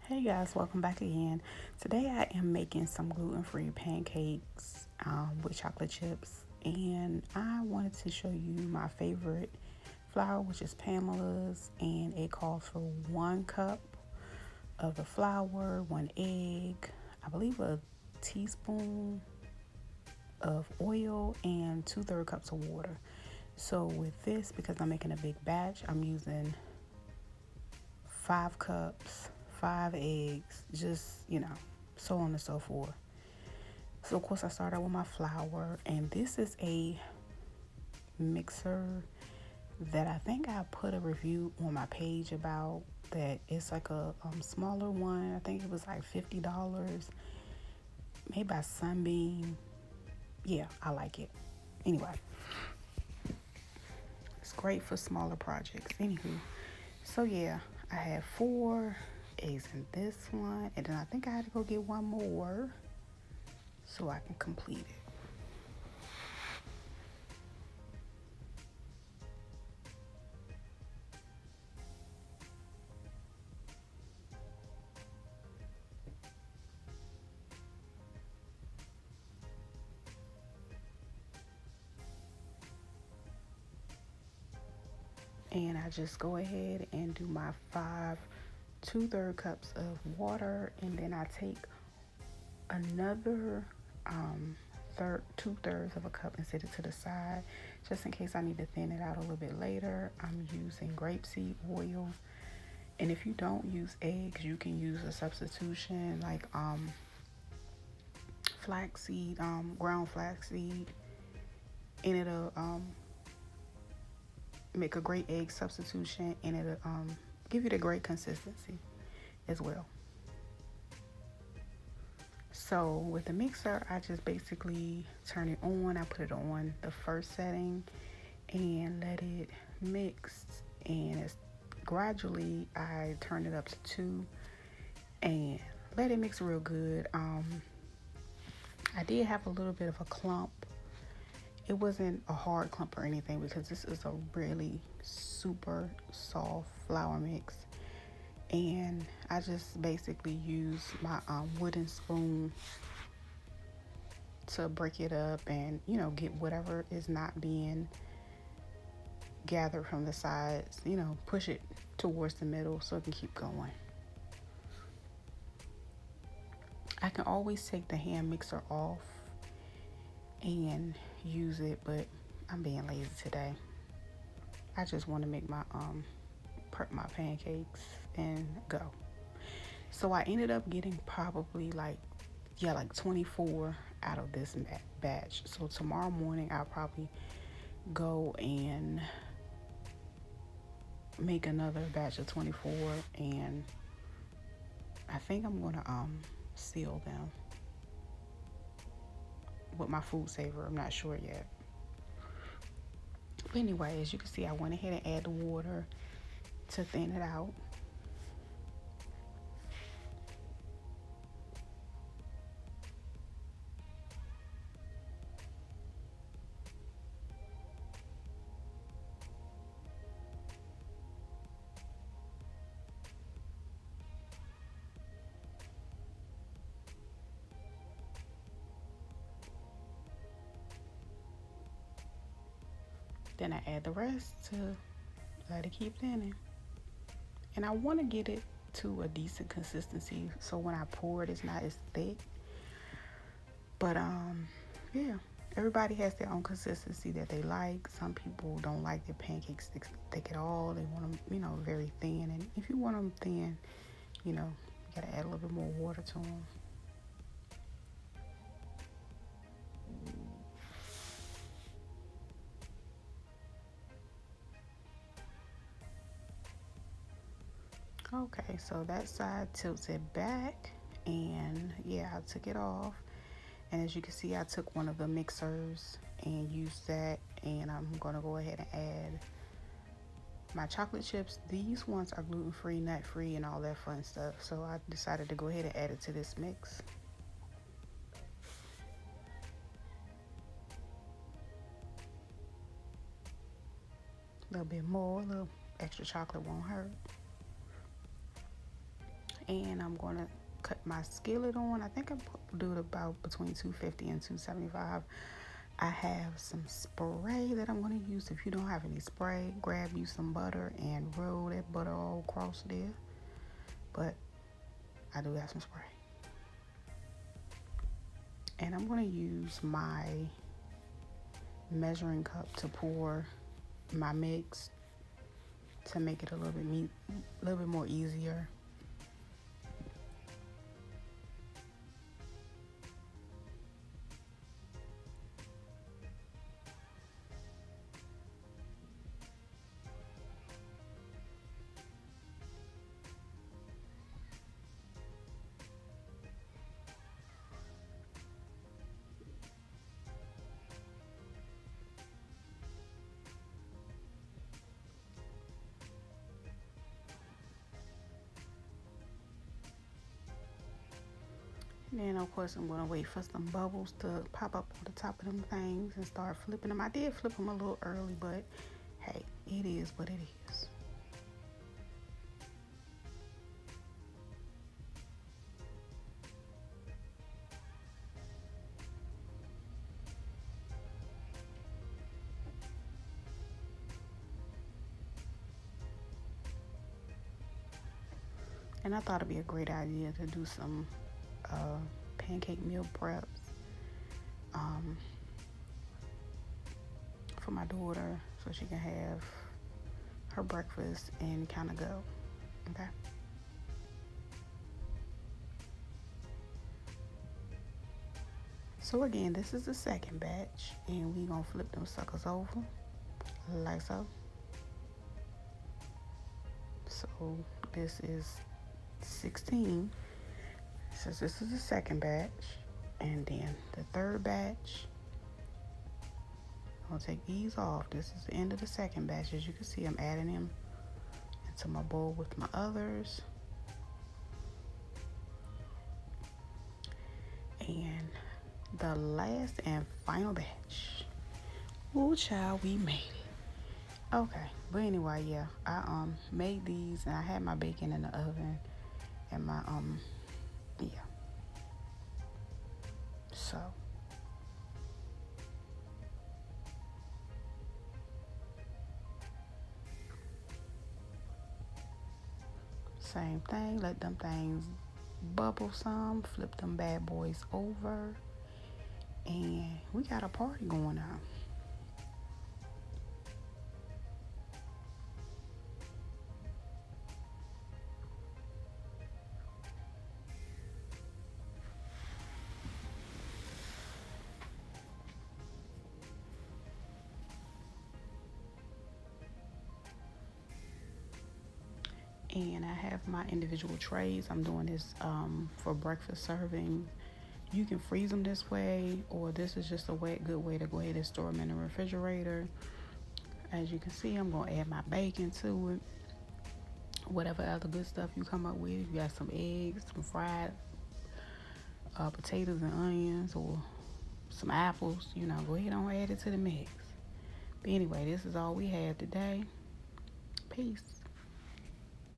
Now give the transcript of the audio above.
Hey guys, welcome back again. Today I am making some gluten-free pancakes with chocolate chips, and I wanted to show you my favorite flour, which is Pamela's, and it calls for 1 cup of the flour, 1 egg, I believe a teaspoon of oil, and 2/3 cups of water. So with this, because I'm making a big batch, I'm using 5 cups, 5 eggs, just, so on and so forth. So, of course, I started with my flour, and this is a mixer that I think I put a review on my page about. That it's like a smaller one. I think it was like $50, made by Sunbeam. Yeah, I like it. Anyway, it's great for smaller projects. Anywho, so yeah, I had 4 eggs in this one, and then I think I had to go get one more so I can complete it. And I just go ahead and do my 2/3 cups of water, and then I take another 2/3 of a cup and set it to the side just in case I need to thin it out a little bit later. I'm using grapeseed oil, and if you don't use eggs, you can use a substitution like flaxseed, ground flaxseed, and it'll make a great egg substitution, and it'll give you the great consistency as well. So with the mixer, I just basically turn it on. I put it on the first setting and let it mix, and it's gradually I turn it up to 2 and let it mix real good. I did have a little bit of a clump. It wasn't a hard clump or anything because this is a really super soft flour mix, and I just basically use my wooden spoon to break it up and get whatever is not being gathered from the sides, push it towards the middle so it can keep going. I can always take the hand mixer off and use it, but I'm being lazy today. I just want to make my pancakes and go. So I ended up getting probably like 24 out of this batch. So tomorrow morning I'll probably go and make another batch of 24, and I think I'm gonna seal them with my food saver. I'm not sure yet. But anyway, as you can see, I went ahead and add the water to thin it out. Then I add the rest to let it keep thinning. And I want to get it to a decent consistency so when I pour it, it's not as thick. But yeah, everybody has their own consistency that they like. Some people don't like their pancakes thick at all. They want them, very thin. And if you want them thin, you gotta add a little bit more water to them. Okay, so that side tilted back, and yeah, I took it off. And as you can see, I took one of the mixers and used that, and I'm gonna go ahead and add my chocolate chips. These ones are gluten-free, nut-free, and all that fun stuff. So I decided to go ahead and add it to this mix. A little bit more, a little extra chocolate won't hurt. And I'm going to cut my skillet on. I think I do it about between 250 and 275. I have some spray that I'm going to use. If you don't have any spray, grab you some butter and roll that butter all across there. But I do have some spray. And I'm going to use my measuring cup to pour my mix to make it a little bit more easier. And then, of course, I'm going to wait for some bubbles to pop up on the top of them things and start flipping them. I did flip them a little early, but hey, it is what it is. And I thought it'd be a great idea to do some pancake meal preps for my daughter so she can have her breakfast and kind of go. Okay. So again, this is the second batch, and we gonna flip them suckers over like so. So this is 16. Since this is the second batch, and then the third batch, I'll take these off. This is the end of the second batch. As you can see, I'm adding them into my bowl with my others. And the last and final batch. Ooh, child, we made it. Okay, but anyway, yeah, I made these, and I had my bacon in the oven, and my yeah. So same thing, let them things bubble some, flip them bad boys over, and we got a party going on. And I have my individual trays. I'm doing this for breakfast serving. You can freeze them this way, or this is just a good way to go ahead and store them in the refrigerator. As you can see, I'm going to add my bacon to it. Whatever other good stuff you come up with. If you got some eggs, some fried potatoes and onions, or some apples, go ahead and add it to the mix. But anyway, this is all we have today. Peace.